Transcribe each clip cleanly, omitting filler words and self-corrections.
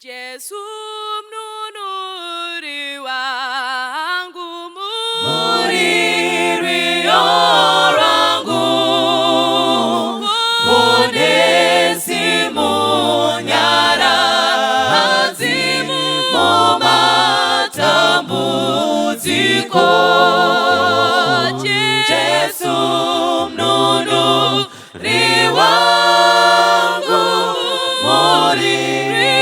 Yesu mnunuri wangu, muriri orangu, ponesi munyara hazimu momatambuziko. Yesu mnunuri wangu, muriri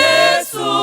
Yesu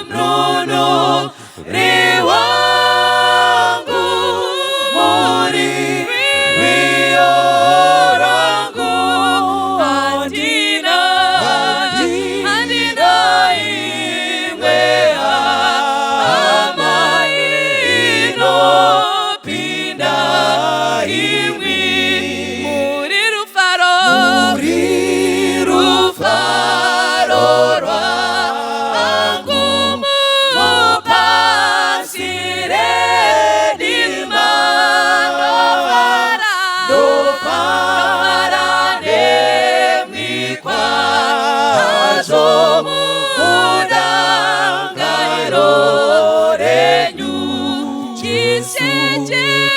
mnunuri wangu, muriri orangu, andina imwe amaino pinda imwi, muriru faro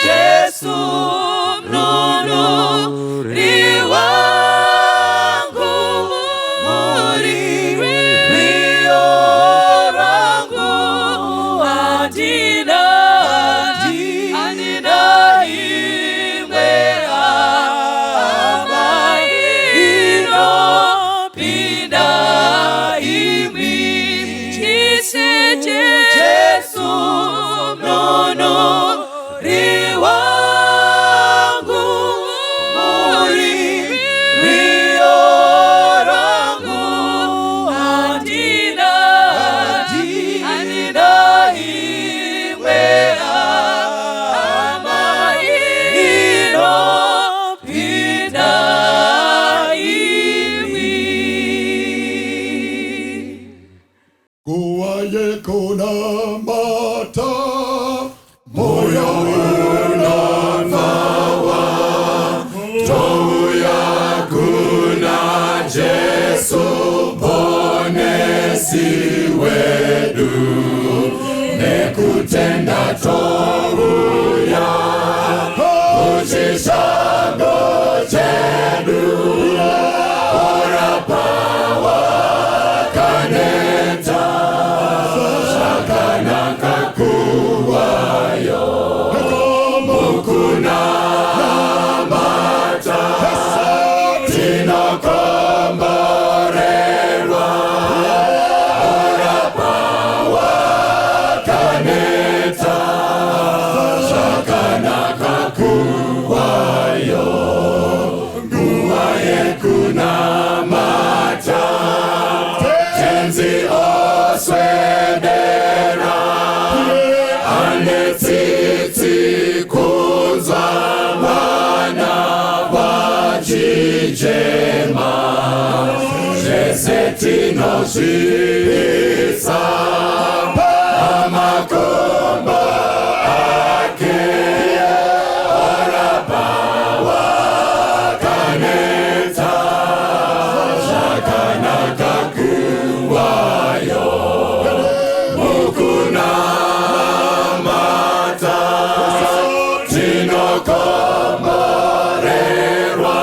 Yesu mnunuri wangu, muriri orangu, andina imwe amaino pinda imwi. Yesu mnunuri wangu, muriri orangu, andina imwe amaino pinda imwi. Kuwaye kuna mata moyo unavawa, toya kuna Yesu ponesi wedu, nekutenda toya uchishago chedu, ora pawa kaneta shakana kakuwayo, mukuna mata tina komborelwa, ora pawa kaneta shakana kakuwayo, nguwaye kuna mata tenzi oswedera, anetiti kunzwa mana wajijema, jesetino anozivisa amakomba ake orapawa kaneta zvakanaka kuwayo mukunamata tinokomborerwa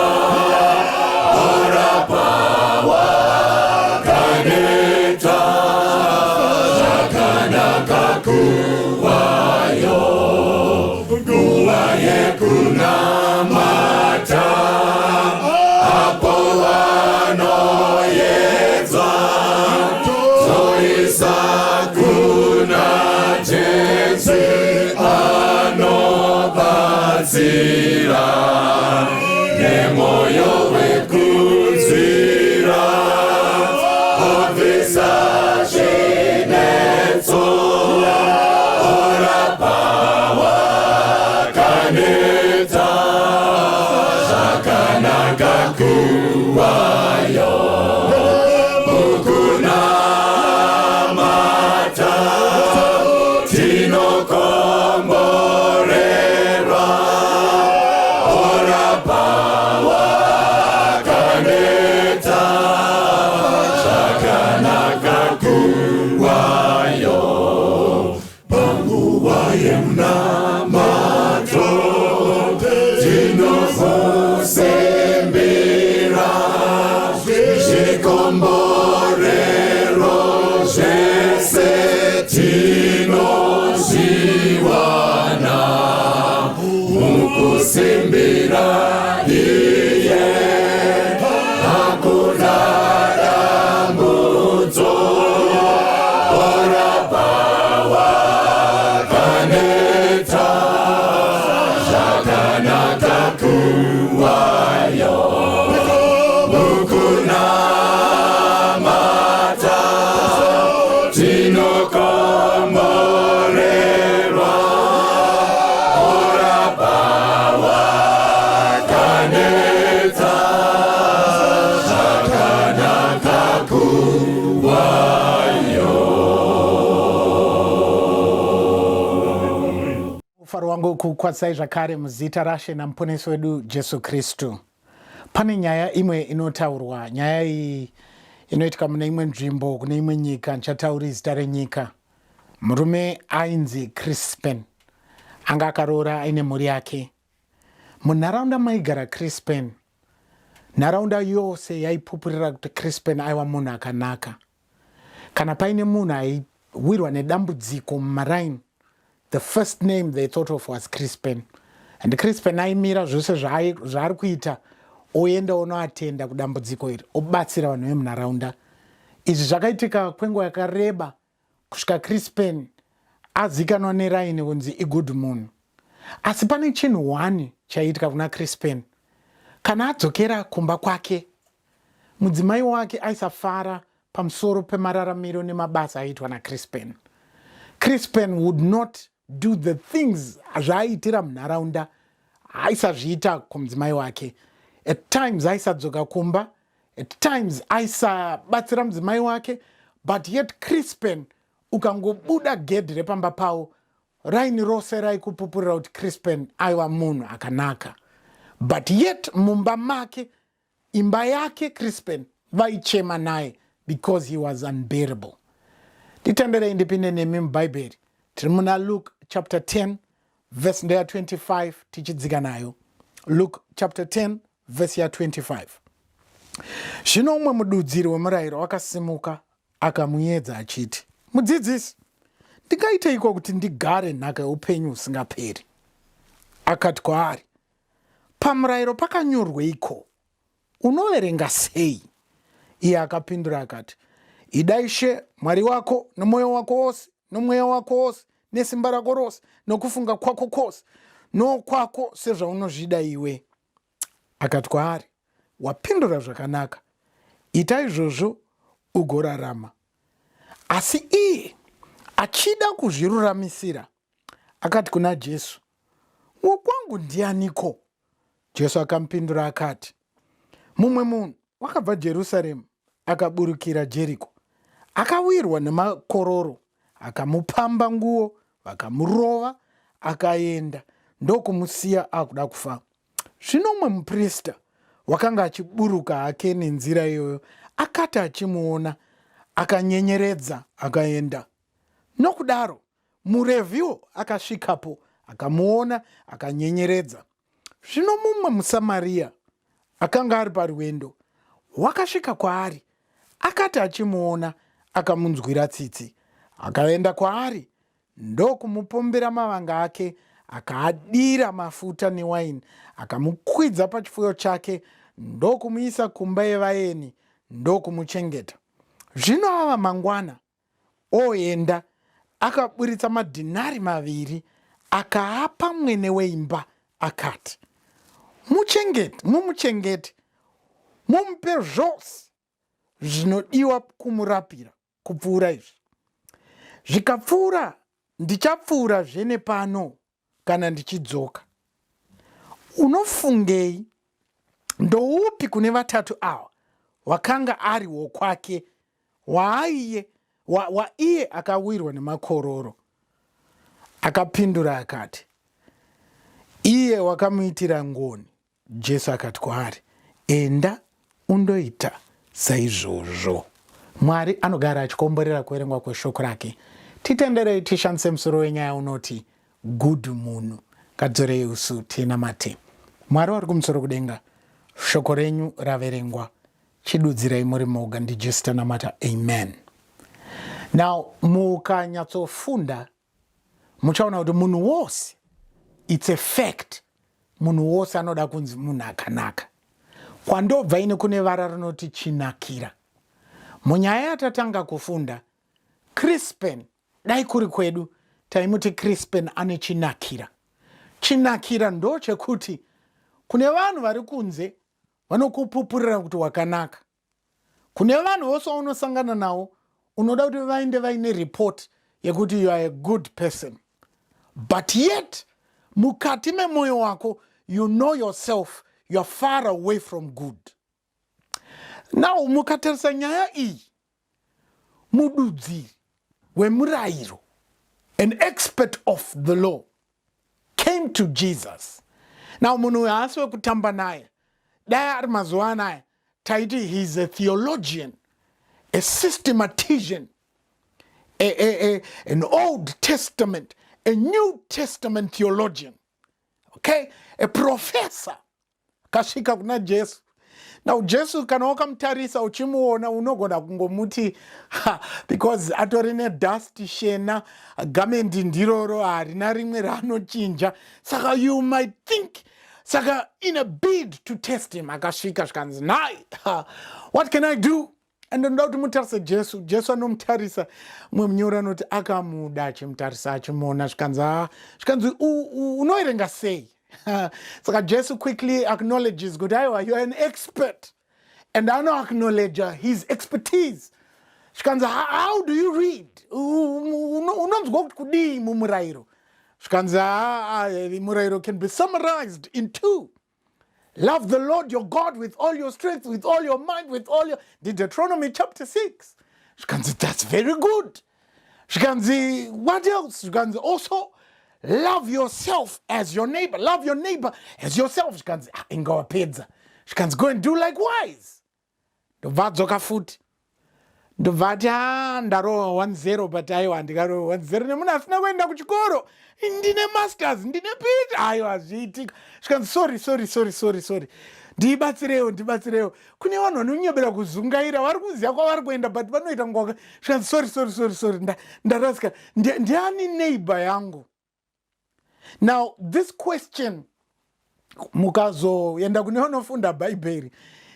orapawa kaneta zvakanaka kuwayo nguva yekunamata apo vanoedza zoisa kuna Jesu anobatsira nemoyo wekuzira obvisa zvinetso orapawa kaneta zvakanaka kuwayo mukunamata tinokomborerwa orapawa kaneta zvakanaka kuwayo panguva yemunamato tinosembera zvikomborero zvese tinozviwana mukusimbira iye hakuna dambudzo orapawa kaneta zvakanaka kuwayo mukunamata tinokomborerwa orapawa kaneta zvakanaka kuwayo. Ufaro wangu kukwazai zvakare muzita rashe namuponesi wedu Jesu Kristu. Pane nyaya imwe inotaurwa, nyaya iyi inoitika mune imwe nzvimbo kune imwe nyika, ndichataura zita renyika. Murume ainzi Crispin anga akaroora aine mhuri yake. Munharaunda maigara Crispin, nharaunda yose yaipupurira kuti Crispin aiva munhu akanaka. Kana paine munhu aiwirwa nedambudziko mumaraini, the first name they thought of was Crispin. And Crispin aimira zvose zvaari kuita oenda unoatenda kudambudziko iri, obatsira vanhu vemunharaunda. Izvi zvakaitika kwenguva yakareba kusvika Crispin azikanwa neraini kunzi igudhu munhu. Asi pane chinhu 1 chaitika kuna Crispin. Kana adzokera kumba kwake, mudzimai wake aisafara pamusoro pemararamiro nemabasa aitwa naCrispin. Crispin would not do the things zvaaitira munharaunda, aisazviita kumudzimai wake. At times aisadzoka kumba, at times aisabatsira mudzimai wake, but yet Crispin ukangobuda gedhi repamba pavo, raini rose raikupupurira kuti Crispin aiva munhu akanaka. But yet mumba make, imba yake Crispin vaichema naye because he was unbearable. Titenderei ndipinde nemi mubhaibheri. Tiri muna Luke chapter 10 verse 25 tichidzika nayo. Luke chapter 10 verse 25. Zvino umwe mududziri wemurayiro wakasimuka akamuedza achiti, mudzidzisi, ndingaiteiko kuti ndigare nhaka youpenyu husingaperi? Akati kwaari, pamurayiro pakanyorweiko? Unoverenga sei? Iye akapindura akati, ida Ishe Mwari wako nomwoyo wako wose, nomweya wako wose, nesimba rako rose, nokufunga kwako kwose, nokwako sezvaunozvida iwe. Akati kwaari, wapindura zvakanaka, ita izvozvo ugorarama. Asi iye achida kuzviruramisira akati kuna Jesu, wokwangu ndianiko? Jesu akamupindura akati, mumwe munhu wakabva Jerusaremu akaburukira Jeriko akawirwa nemakororo, akamupamba nguo, vakamurova, akaenda ndokumusiya akuda kufa. Zvino umwe muprista wakanga achiburuka hake nenzira iyoyo akati achimuona akanyenyeredza akaenda. Nokudaro murevhiwo akasvikapo akamuona akanyenyeredza. Zvino mumwe muSamaria akanga ari parwendo wakasvika kwaari akati achimuona akamunzwira tsitsi, akaenda kwaari ndokumupombera mavanga ake, akaadira mafuta newaini, akamukwidza pachifuyo chake, ndokumuisa kumba yevaeni, ndokumuchengeta. Zvino ava mangwana oenda akaburitsa madhinari 2 akaapa mwene weimba akati, mumuchengete, mumupe zvose zvinodiwa kumurapira kupfuura izvi. Zvikapfuura ndichapfuura zvene pano kana ndichidzoka. Unofungei? Ndoupi kune vatatu ava wakanga ari wokwake waiye akawirwa nemakororo? Akapindura akati, iye wakamuitira ngoni. Jesu akati kwaari, enda undoita saizvozvo. Mwari anogara achikomborera kuverengwa kweshoko rake. Titenderei tishandise musoro wenyaya unoti Gudhu munhu. Ngatidzorei usu tinamate. Mwari wari kumusoro kudenga, shoko renyu raverengwa, chidudzirei muri moga, ndiJesu tanamata, amen. Now mukanyatsofunda muchaona kuti munhu wose, it's a fact, munhu wose anoda kunzi munhu akanaka. Kwandobva ine kune vara rinoti chinakira. Munyaya yatatanga kufunda, Crispin, dai kuri kwedu taimuti Crispin ane chinakira. Chinakira ndo chekuti kune vanhu vari kunze vanokupupurira kuti wakanaka. Kune vanhu vose unosangana navo unoda kuti vainde vaine report yekuti you are a good person. But yet mukati memoyo wako you know yourself, you are far away from good. Now mukatarisa nyaya iyi, mududzi wemurayiro, an expert of the law, came to Jesus. Now munhu haasi wekutamba naye. Dai ari mazuva anaya taiti he's a theologian, a systematician, an Old Testament, a New Testament theologian, okay, a professor. Kasvika kuna Jesu. Now Jesu kana wakamutarisa uchimuona unogona kungomuti because atorine dust shena, gamendi ndiroro harina rimwe ranochinja. Saka you might think, saka in a bid to test him, akasvika zvikanzi nai, what can I do? And ndoda kuti mutarisa Jesu. Jesu anomutarisa, mumwe munyori anoti akamuda achimutarisa achimuona zvikanzi unoerenga sei? Saka Jesu quickly acknowledges kuti aiwa, you are an expert, and acknowledge his expertise. Zvikanzi how do you read? Unonzwa kuti kudii mumurayiro? Zvikanzi murayiro can be summarized in 2. Love the Lord your God with all your strength, with all your mind, with all your... Deuteronomy chapter 6. Zvikanzi that's very good. Zvikanzi what else? Zvikanzi also love yourself as your neighbor. Love your neighbor as yourself. Zvikanzi ingawapedza. Zvikanzi go and do likewise. Ndobva futi. Ndobvati ndarowa 1-0 but aiwa ndikarowa 1-0 nemunhu asina kuenda kuchikoro. Ndine masters, ndine PhD. Aiwa zviitika. Zvikanzi sorry. Ndibatsirewo. Kune vanhu vanonyebera kuzungaira, vari kuziva kwavari kuenda but vanoita ngwaka. Zvikanzi sorry. Ndarasika. Ndiani neighbor yangu? Now this question, mukazoenda kune vanofunda Bhaibheri,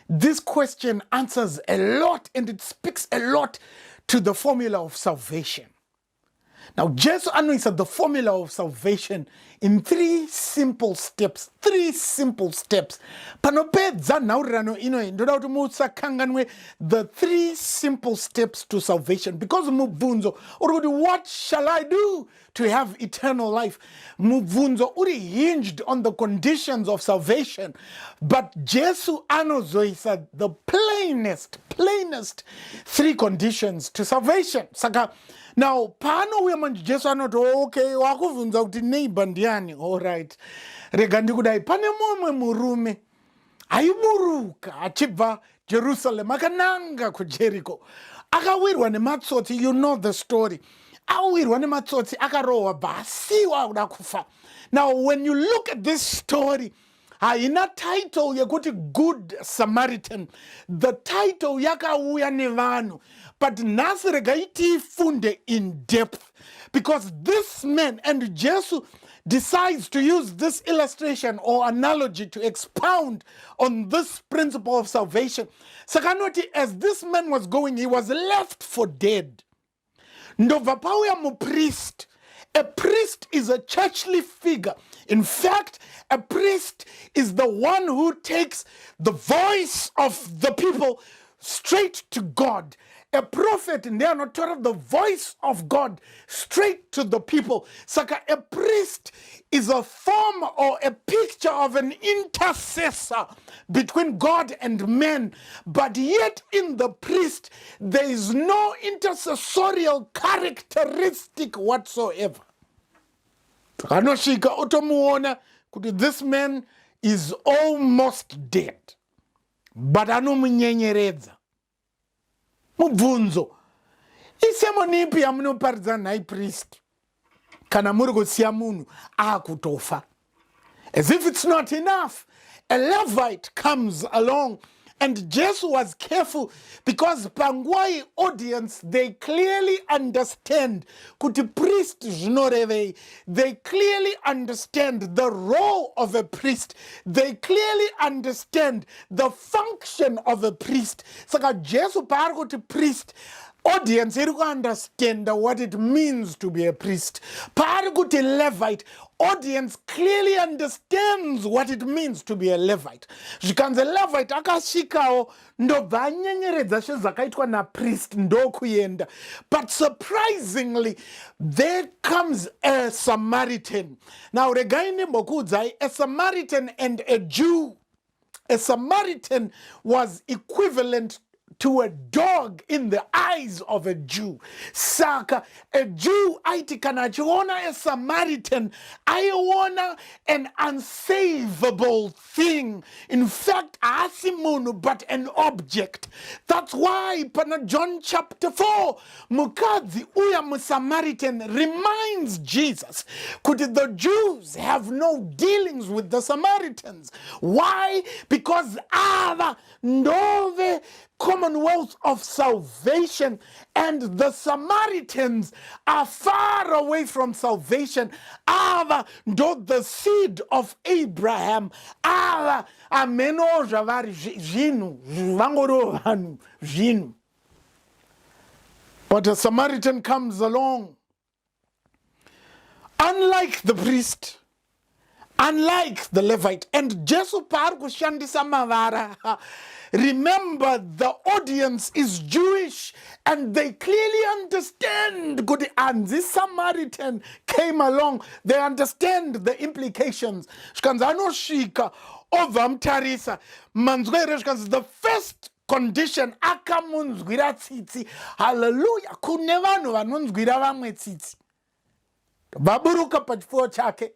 this question answers a lot and it speaks a lot to the formula of salvation. Now, Jesu anoints the formula of salvation in 3 simple steps. 3 simple steps. Panopedza naurano ino ndoda kuti mutsakanganwe the 3 simple steps to salvation. Because mubvunzo uri what shall I do to have eternal life? Mubvunzo uri hinged on the conditions of salvation. But Jesu anozoisa the plainest 3 conditions to salvation. Saka now, pano uya manje Jesu anoti okay, wakuvunza kuti neighbor ndiani. All right. Rega ndikudai pane mumwe murume aiburuka achibva Jerusalem akananga kuJericho. Akawirwa nematsotsi, you know the story. Awirwa nematsotsi akarohwa basiwa kuda kufa. Now, when you look at this story, haina title yekuti Good Samaritan. The title yakauya nevanhu. But nhasi regai tifunde in depth. Because this man and Jesus decides to use this illustration or analogy to expound on this principle of salvation. Sakanoti, as this man was going, he was left for dead. Ndobva pauya mupriest. A priest is a churchly figure. In fact, a priest is the one who takes the voice of the people straight to God. A prophet, they are not taught the voice of God straight to the people. Saka, a priest is a form or a picture of an intercessor between God and men. But yet in the priest, there is no intercessorial characteristic whatsoever. Anoshika otomuona kuti this man is almost dead. But anomunyenyeredza. Mubvunzo. Isemonipi yamunoparidza naye priest. Kana muri kusiya munhu akutofa. As if it's not enough, a Levite comes along. And Jesus was careful because Pangwai audience, they clearly understand kuti priest zvinorevei. They clearly understand the role of a priest. They clearly understand the function of a priest. Saka Jesus paari kuti priest, audience iri understand what it means to be a priest. Paari kuti Levite, audience clearly understands what it means to be a Levite. Zvikanzi Levite akasvikawo ndobva anyenyeredza zvezvakaitwa napriest ndokuyenda. But surprisingly, there comes a Samaritan. Now regai ndimbokuudzai, a Samaritan and a Jew. A Samaritan was equivalent to a dog in the eyes of a Jew. Saka, a Jew aiti kana achiona a Samaritan, aiona an unsavable thing. In fact, aasi munhu but an object. That's why pana John chapter 4, mukadzi uya muSamaritan reminds Jesus kuti the Jews have no dealings with the Samaritans. Why? Because ava ndove commonwealth of salvation, and the Samaritans are far away from salvation. Ava ndo the seed of Abraham. Ava ameno zvavari zvinhu vangoro vanhu zvinhu. But a Samaritan comes along. Unlike the priest, unlike the Levite, and Jesu paari kushandisa mavara. Remember, the audience is Jewish and they clearly understand. Good, and this Samaritan came along. They understand the implications. The first condition, akamunzwira tsitsi. Hallelujah. Kune vanhu vanonzwira vamwe tsitsi. Vaburuka pachipfuwo chake.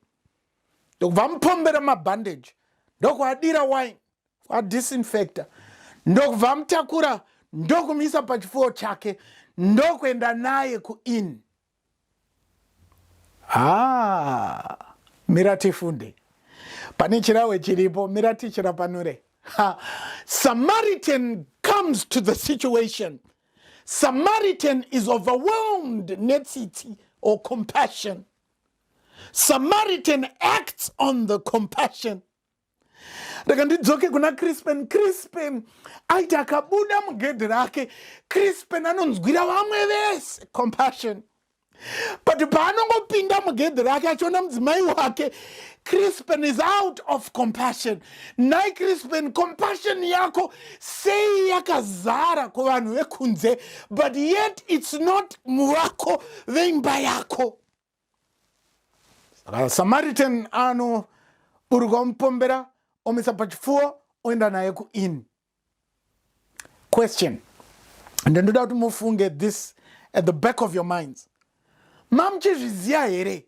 Vamupombera mabandage. Ndokwadira wine. Disinfector. Ndokuvamtakura, ndokumisa pachipfuwo chake, ndokuenda naye kuin. Mirati funde. Pane chirawe chiripo, mirati chirapanure. Samaritan comes to the situation. Samaritan is overwhelmed netsiti or compassion. Samaritan acts on the compassion. Ndidzoke kuna Crispin aiti akabuda mugedhi rake. Crispin anonzwira vamwe vese compassion. but paanongopinda mugedhi rake achiona mudzimai wake, Crispin is out of compassion. Nai Crispin, compassion yako sei yakazara kuvanhu vekunze, but yet it's not muwako veimba yako. Samaritan ano urwa mupombera omisa pachipfuwo oenda naye kuinn. Question, and then ndoda kuti mufunge this at the back of your minds. Mamuchizviziva here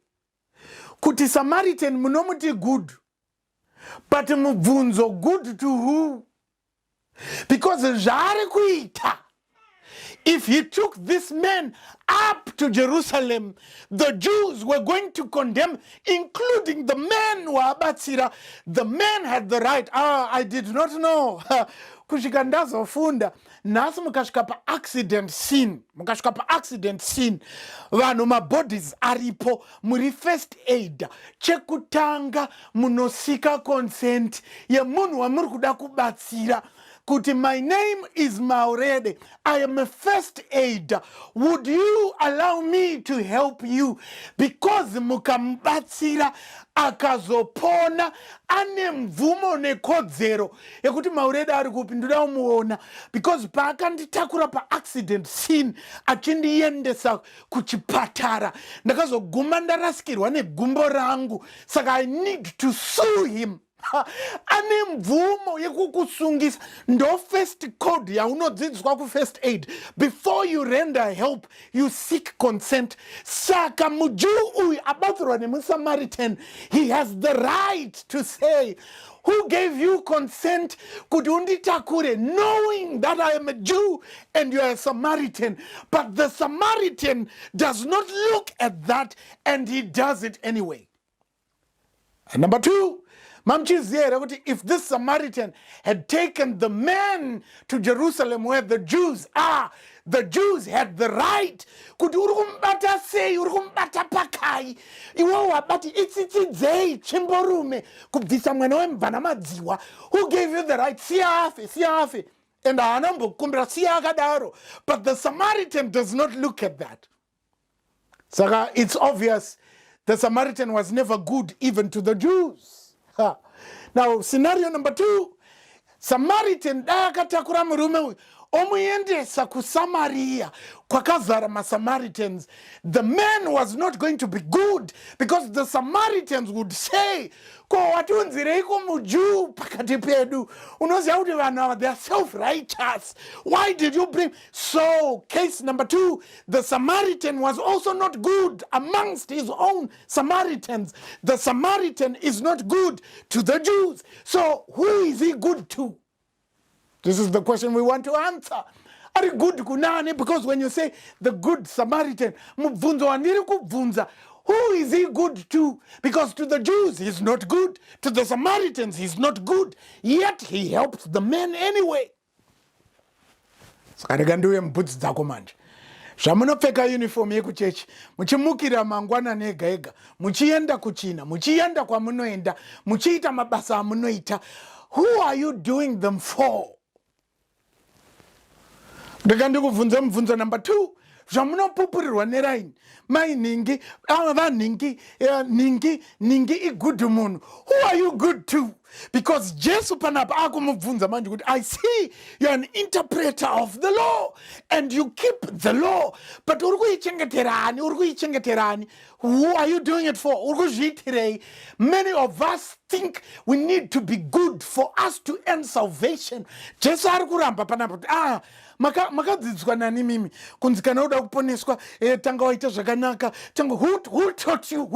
kuti Samaritan munomuti good, but mubvunzo good to who? Because zvaari kuita, if he took this man up to Jerusalem, the Jews were going to condemn, including the man waabatsira. The man had the right. I did not know. Kusvika ndazofunda nhasi mukasvika paaccident scene, vanhu mabodies aripo, muri first aid, chekutanga munosika consent yemunhu wamuri kuda kubatsira kuti my name is Maurede, I am a first aid, would you allow me to help you? Because mukamubatsira akazopona ane mvumo nekodzero yekuti Maurede ari kupi ndoda kumuona, because paakanditakura paaccident scene achindiendesa kuchipatara ndakazoguma ndarasikirwa negumbo rangu, saka I need to sue him. Ane mvumo yekukusungisa. Ndo first code yaunodzidziswa ku first aid. Before you render help, you seek consent. Saka mujuu uyu abatsirwa nemusamaritan, he has the right to say, who gave you consent kuti unditakure, knowing that I am a Jew and you are a Samaritan? But the Samaritan does not look at that, and he does it anyway. And number two, if this Samaritan had taken the man to Jerusalem where the Jews are, the Jews had the right. Kuti urikumbata sei, urikumbata pakai. Iwo wabati itsitsidzei chimborume kubvisa mwana wemvana madziwa. Who gave you the right? Siyafe. And anambokumbira siya akadaro. But the Samaritan does not look at that. Saka it's obvious the Samaritan was never good even to the Jews. Now, scenario number two, Samaritan dakatakura murume uyu omuendesa ku Samaria kwakazara maSamaritans. The man was not going to be good, because the Samaritans would say, ko watunzireiko muJew pakati pedu, unoziva kuti vanhu they are self-righteous, why did you bring? So case number two, the Samaritan was also not good amongst his own Samaritans. The Samaritan is not good to the Jews. So who is he good to? This is the question we want to answer. Are you good kunani? Because when you say the good Samaritan, mubvunzo wandiri kubvunza, who is he good to? Because to the Jews he's not good, to the Samaritans he's not good, yet he helps the men anyway. Saka nduye mbudzi dzako manje. Zvamunopfeka uniform yekuchechi, muchimukira mangwanani ega ega, muchienda kuchina, muchienda kwamunoenda, muchiita mabasa amunoita. Who are you doing them for? Ndikandikubvunza mubvunzo number 2, zvamunopupurirwa neraini mai ningi ningi igudhu munhu. Who are you good to? Because Jesu panapa akumubvunza manje kuti I see you're an interpreter of the law and you keep the law, but uri kuichengeterani? Who are you doing it for? Uri kuzviitirei? Many of us think we need to be good for us to earn salvation. Jesu ari kuramba panapa kuti makadzidziswa nani mimi kunzi kana uda kuponeswa tanga waita zvakanaka. Who taught you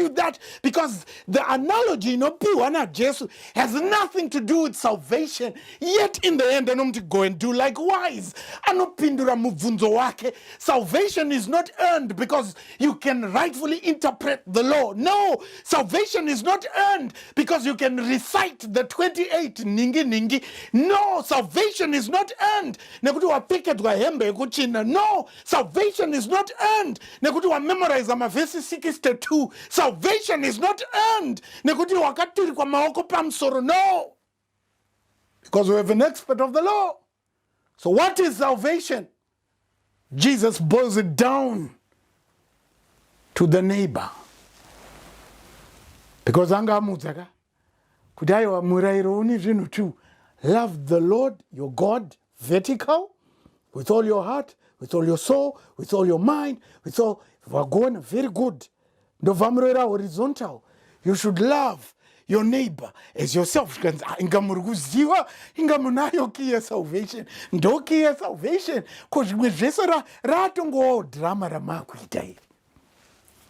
that? Because the analogy inopiwa naJesu has nothing to do with salvation, yet in the end anomti go and do likewise. Anopindura mubvunzo wake. Salvation is not earned because you can rightfully interpret the law. No, salvation is not earned because you can recite the 28 ningi. No, salvation is not earned nekuti wapfekedzwa hembe yekuchina. No, salvation is not earned nekuti wamemorize mavhesi 62. Salvation is not earned nekuti wakaturikwa maoko pamusoro. No, because we have an expert of the law. So what is salvation? Jesus boils it down to the neighbor. Because angamudza kuti aiwa murayiro une zvinhu two. Love the Lord your God, vertical, with all your heart, with all your soul, with all your mind, with all vagona, very good. Ndobva murayiro horizontal. You should love your neighbor as yourself. Inga muri kuziva, inga munayo key ya salvation. Ndo key ya salvation. Ko zvimwe zvese ratongowawo drama ramakuita iri.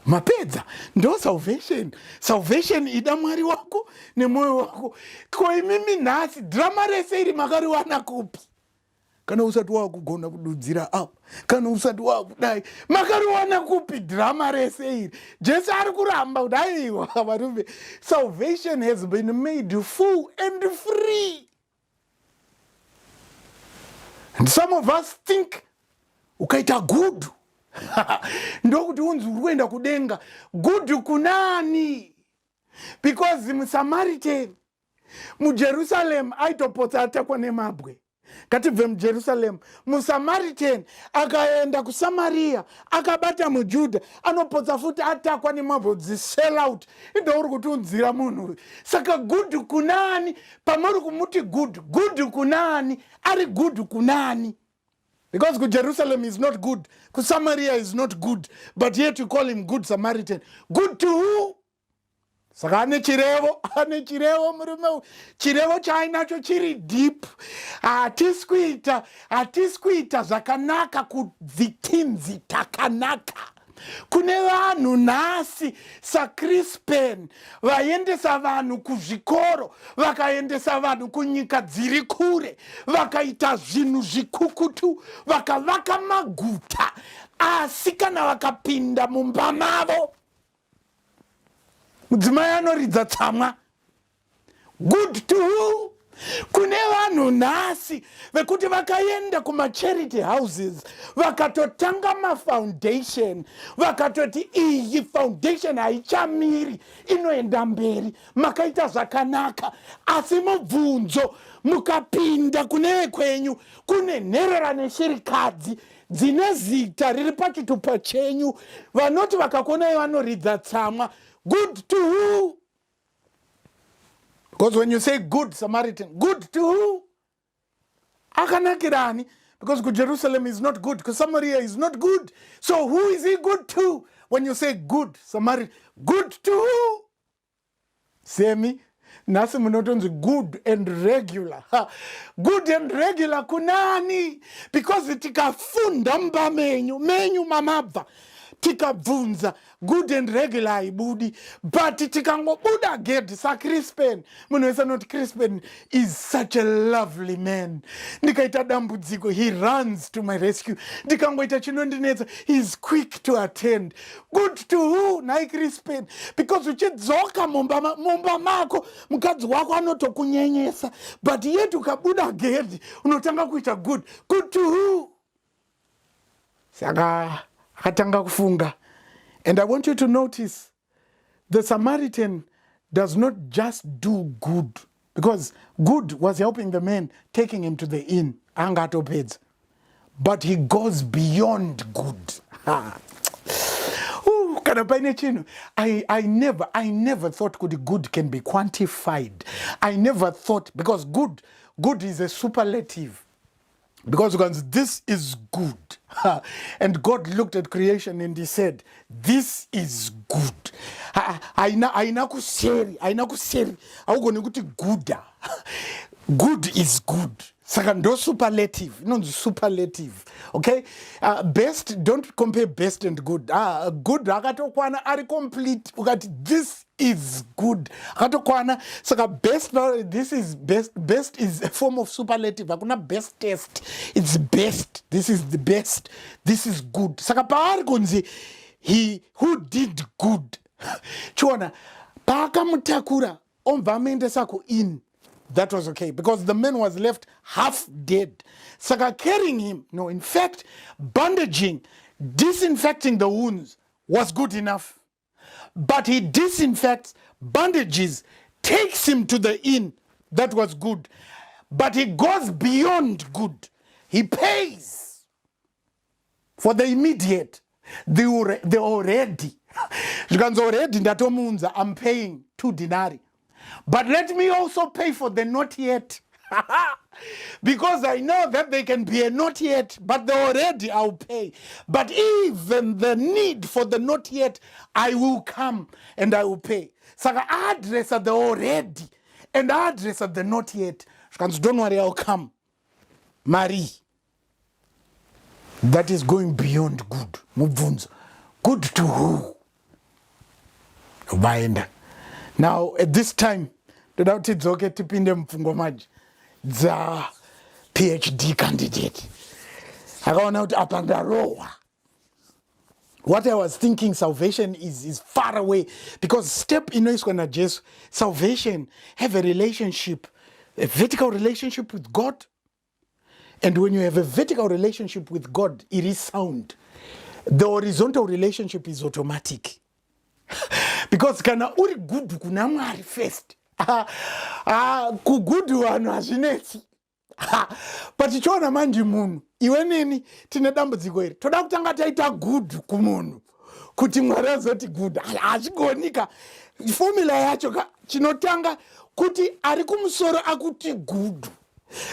Mapedza ndo salvation ida Mwari wako nemoyo wako. Ko imimi nhasi drama rese iri makariwana kupi? Kana usati wakugona kududzira apa, kana usati wakudai makariwana kupi drama rese iri? Jesu ari kuramba kuti aiwa varume, salvation has been made full and free. And some of us think ukaita Gudhu ndokuti unzi uruenda kudenga. Gudhu kunani? Because muSamaritan muJerusalem aitopotsa atakwa nemabwe. Katibve muJerusalem, muSamaritan akaenda kuSamaria akabata muJudha anopotsa futi atakwa nemabwe, sell out. Ndo kuti unzira munhu. Saka Gudhu kunani? Pamuri kumuti Gudhu kunani? Ari Gudhu kunani? Because good Jerusalem is not good, because Samaria is not good, but yet you call him good Samaritan. Good to who? Saka ane chirevo murume. Chirevo chainacho chiri deep. Atiskuita zakanaka kudzitinzi takanaka. Kune vanhu nhasi saCrispen vaendesa vanhu kuzvikoro, vakaendesa vanhu kunyika dziri kure, vakaita zvinhu zvikukutu, vakavaka maguta, asi kana vakapinda mumba mavo mudzimai anoridza tsamwa. Good to who? Kune vanhu nhasi vekuti vakaenda kumacharity houses vakatotanga mafoundation, vakatoti iyi foundation haichamiri, inoenda mberi, makaita zvakanaka, asi mubvunzo mukapinda kune kwenyu kune nherera neshirikadzi dzine zita riri pachitupa chenyu, vanoti vakakonai vanoridza tsamwa. Good to who? Because when you say good Samaritan, good to who? Akanakirani. Because good Jerusalem is not good, because Samaria is not good. So who is he good to? When you say good Samaritan, good to who? Semi, nasi munotonzi good and regular. Good and regular kunani? Because tikafunda mba menyu mamabva. Tikabvunza good and regular ibudi, but tikangobuda get saCrispen. Munhu not Crispen is such a lovely man. Ndikaita dambudziko, he runs to my rescue. Ndikangoita chinondinetsa, he is quick to attend. Good to who? Nai Crispen. Because uchidzoka mumba mako mukadzi wako anotokunyenyesa, but yet ukabuda get unotanga kuita good. Good to who? Saka akatanga kufunga. And I want you to notice the Samaritan does not just do good, because good was helping the man, taking him to the inn, angatopedza, but he goes beyond good. I never thought good can be quantified. I never thought, because good is a superlative. Because this is good. And God looked at creation and he said, this is good. Aina kuseri. Augoni kuti gooda. Good is good. Saka ndo superlative. No superlative. Okay? Best, don't compare best and good. Good akatokwana ari complete. This is good. Akatokwana saka best, this is best. Best is a form of superlative. Hakuna best test. It's best. This is the best. This is good. Saka paari kunzi he who did good. Chuona pakamutakura omvamende sako in. That was okay, because the man was left half dead. Saka carrying him, no, in fact, bandaging, disinfecting the wounds was good enough. But he disinfects, bandages, takes him to the inn. That was good. But he goes beyond good. He pays. for the immediate, the already. Already ndatomunza, I'm paying 2 denarii. But let me also pay for the not yet. Because I know that they can be a not yet, but the already I'll pay. But even the need for the not yet, I will come and I will pay. Saka address at the already and address at the not yet. Don't worry, I'll come. Marie. That is going beyond good. Mubvunzo. Good to who? Now, at this time, ndodauti dzoke tipinde mupfungwa manje dza PhD candidate. Akaona kuti apa ndarohwa. What I was thinking, salvation is far away, because step inoiswa na Jesu, salvation have a relationship, a vertical relationship with God. And when you have a vertical relationship with God, it is sound. The horizontal relationship is automatic. Because kana uri good kuna Mwari first. Kugudu wanu hazvinetsi. But chiona manje munhu, iwe nini tine dambudziko iri. Toda kutanga taita good kumunhu. Kuti Mwari azoti good. Hazvigonika. Formula yacho chinotanga kuti ari kumusoro akuti good.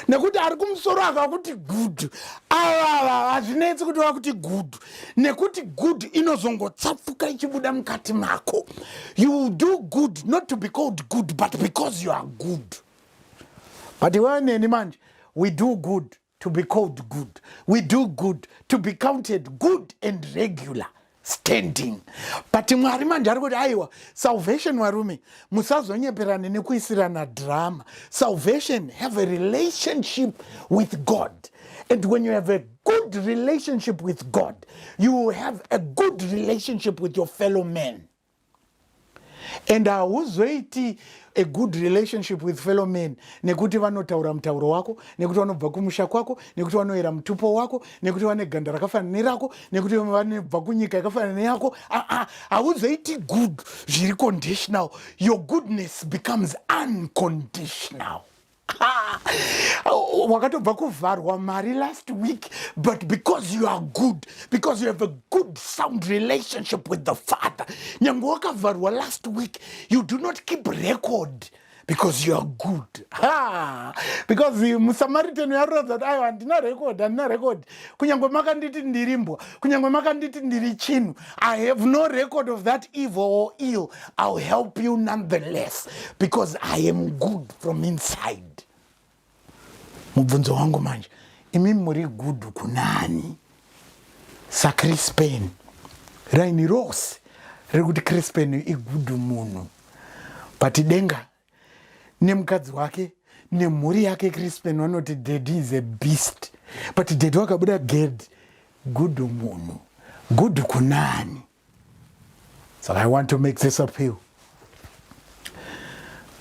Nekuti ari kumusoro akakuti good. Hazvinetsi kuti wakuti good. Nekuti good inozongotsapfuka ichibuda mukati mako. You will do good not to be called good, but because you are good. But iwe manje, we do good to be called good. We do good to be counted good and regular. Standing. But Mwari manje ari kuti aiwa, salvation warume, musazonyeperana nekuisirana drama. Salvation have a relationship with God. And when you have a good relationship with God, you will have a good relationship with your fellow men. And hauzoiti a good relationship with fellow men nekuti vanotaura mutauro wako, nekuti vanobva kumusha kwako, nekuti vanoera mutupo wako, nekuti vane ganda rakafanana nerako, nekuti vanobva kunyika yakafanana neyako. Hauzoiti good zviri conditional. Your goodness becomes unconditional. Wakatobva kuvharwa mari last week, but because you are good, because you have a good sound relationship with the Father, nyange wakavharwa last week, you do not keep record because you are good. Because the Samaritan wrote that I want no record. Kunyange makanditi ndirimbwa, kunyange makanditi ndirichinu, I have no record of that evil or ill. I'll help you nonetheless because I am good from inside. Mubvunzo wangu manje, imi muri good kunani? Sa Crispin. Raini Rose. Rekuti Crispin igudu munhu. But denga, nemukadzi wake, nemhuri yake Crispin vanoti Daddy is a beast. But Daddy wakabuda Ged, good munhu. Good kunani. So I want to make this appeal.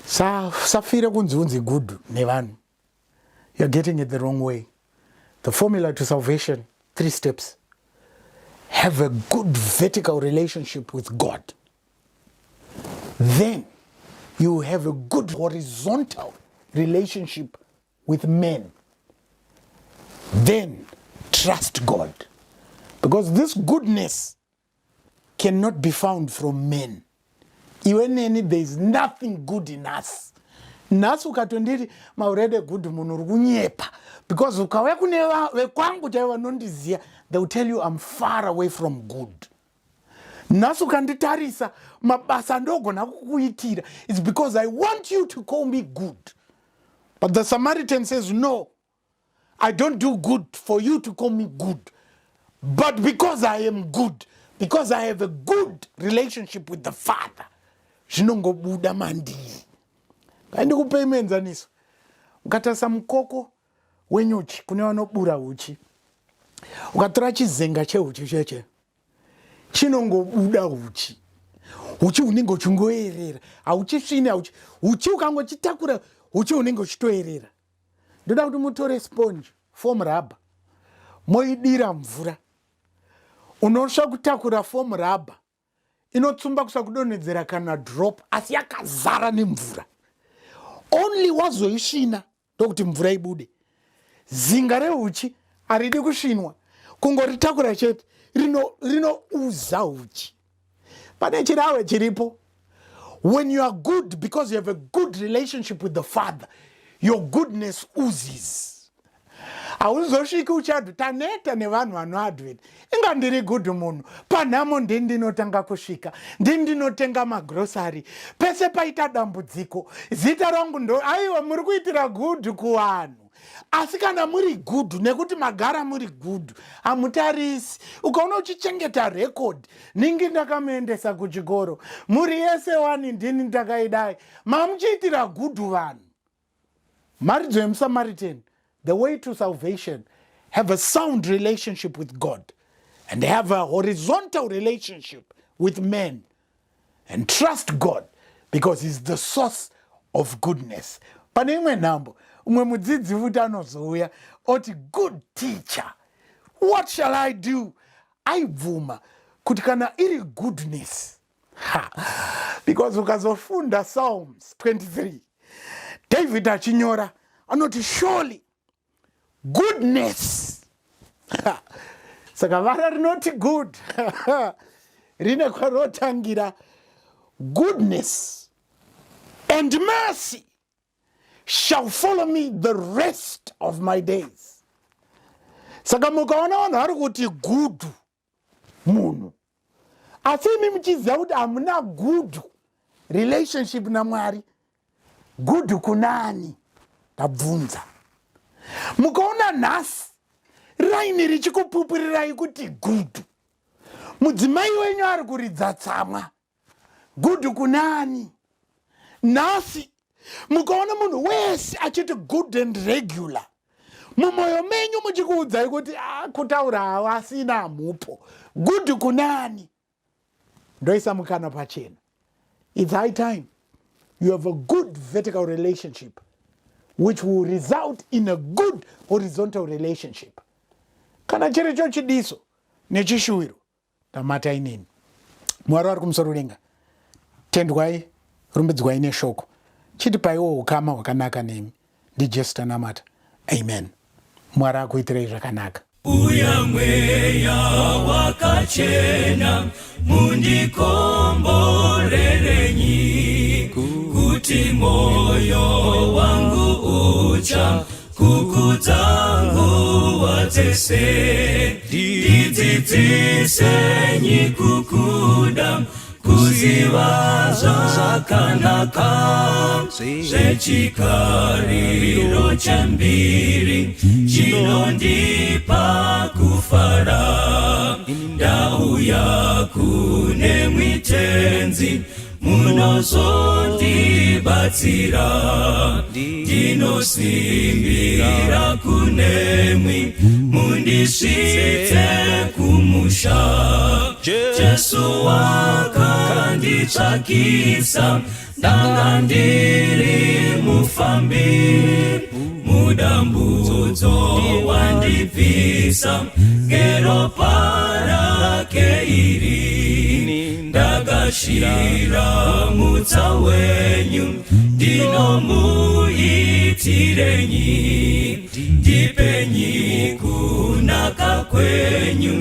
Safira kunzunzi good nevanhu. You're getting it the wrong way. The formula to salvation, 3 steps. Have a good vertical relationship with God. Then you have a good horizontal relationship with men. Then trust God. Because this goodness cannot be found from men. Even there is nothing good in us. Nasu ukatondiri Maurede Gudhu munhu uri kunyepa, because ukauya kune vekwangu chaiva nondiziya, they will tell you I'm far away from good. Nasu ukanditarisa mabasa ndogona kukuitira, it's because I want you to call me good. But the Samaritan says no, I don't do good for you to call me good, but because I am good, because I have a good relationship with the Father. Zvinongobuda mandiri. Ndikupe imenzaniso. Ukatasa mukoko wenyuchi kune vanobura uchi. Ukatora chizenga cheuchi cheche. Chinongobuda uchi. Uchi unenge uchingoerera. Hauchisvini hauchi. Uchi ukangochitakura uchi unenge uchitoerera. Ndoda kuti mutore sponge, foam rubber. Moidira mvura. Unosha kutakura foam rubber. Inotsumba kusa kudonhedzera kana drop asi yakazara nemvura. Only wazoishina ndokuti mvura ibude. Zinga reuchi haridi kusvinwa. kungoritakura chete rinouza uchi. Pane chirawe chiripo. When you are good because you have a good relationship with the Father, your goodness oozes. Hauzosviki uchadhu taneta nevanhu vanoadvert. Inga ndiri good munhu. Panhamo ndinotanga kusvika. Ndinotenga magrosari. Pese paita dambudziko. Zita rangu ndo aiwa muri kuitira good kuvanhu. Asi kana muri good nekuti magara muri good hamutarisi. Ukaona uchichengeta record. Ningi ndakamuendesa kuchikoro. Muri yese wani ndini ndakaidai. Mamuchiitira good vanhu. Maridzo yemuSamaritan. The way to salvation, have a sound relationship with God and have a horizontal relationship with men and trust God because He's the source of goodness. Pane imwe nhambo, umwe mudzidzi futi anozouya oti good teacher, what shall I do? Aibvuma kuti kana iri goodness. Because ukazofunda Psalms 23, David achinyora anoti surely goodness. Saka vara rinoti good. Rine kwarotangira. Goodness and mercy shall follow me the rest of my days. Saka mukaona vanhu vari kuti Gudhu munhu. Asi imi muchiziva kuti hamuna good relationship naMwari. Gudhu kunani? Tabvunza. Mukaona nhasi raini richikupupurirai kuti Gudhu. Mudzimai wenyu ari kuridza tsamwa. Gudhu kunani? Nhasi mukaona munhu wese achiti good and regular. Mumwoyo menyu muchikuudzai kuti kutaura hawo asina mhupo. Gudhu kunani? Ndoisa mukana pachena. It's high time you have a good vertical relationship which will result in a good horizontal relationship. Kana chiricho chidiso nechishuwiro tamata inini. Mwari ari kumusoro kudenga. Tendwai rumbidzwai neshoko. Chitipaiwo ukama hwakanaka nemi. NdiJesu tanamata. Amen. Mwari akuitirei zvakanaka. Uya mweya wakachena mundikomborerenyi kuti moyo wangu ucha kukudza nguva dzese ndidzidzisenyi kukuda kuziva zvakanaka zvechikariro chembiri chinondipa kufara ndauya kune mwitenzi munozondibatsira ndinosimbira kunemwi mundisvitse kumusha Jesu wakanditsvakisa ndanga ndiri mufambi mudambudzo wandibvisa ngeropa rake iri ndakashira mutsa wenyu ndinomuitirenyi ndipenyi kunaka kwenyu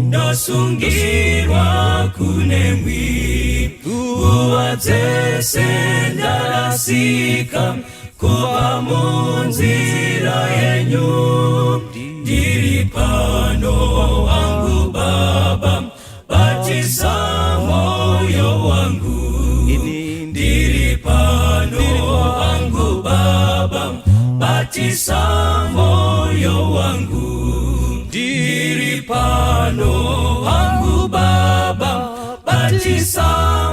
ndosungirwa kunemwi nguva dzese ndarasika kuva munzira yenyu ndiri pano wangu Baba batisa moyo wangu ndiri pano wangu Baba batisa moyo wangu ndiri pano wangu Baba batisa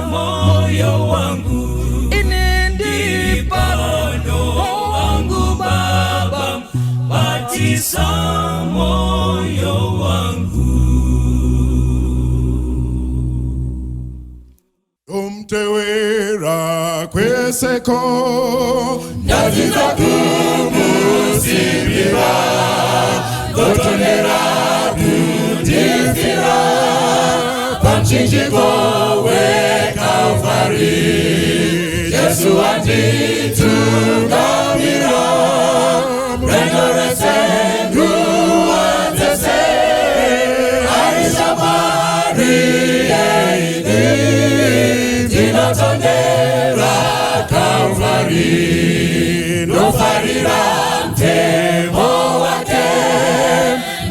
moyo wangu ndiri pano wangu Baba batisa moyo wangu. Umtewera kweseko ndaziza kumusimbira gotonera kundifira pamchinjiko weKalvari Jesu anditungamira rengerese nguva dzese Kalvari, nofarira mtemo wake,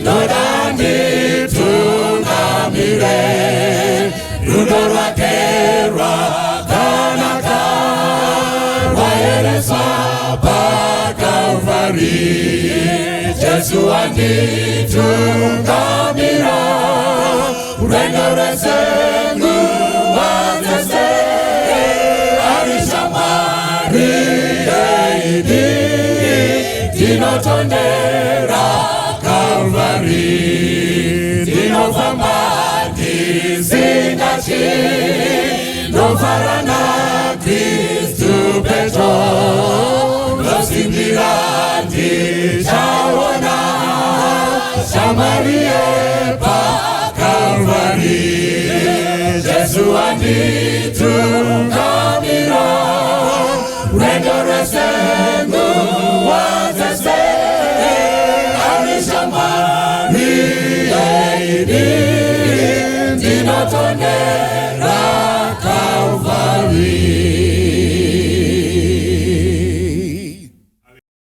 nodandi tungamire, rudo rwake rwakanaka, rwaeresa paKalvari, Jesu anditungamira, urwendo rwese nguva dzese, arishamwari yeidi, tinotondera Kalvari, tinofamba tisingatyi, nofara naKristu Petro, nosimbira ndichaona shamwari yepaKalvari, Jesu anditungamira, urwendo rwese nguva dzese, arishamwari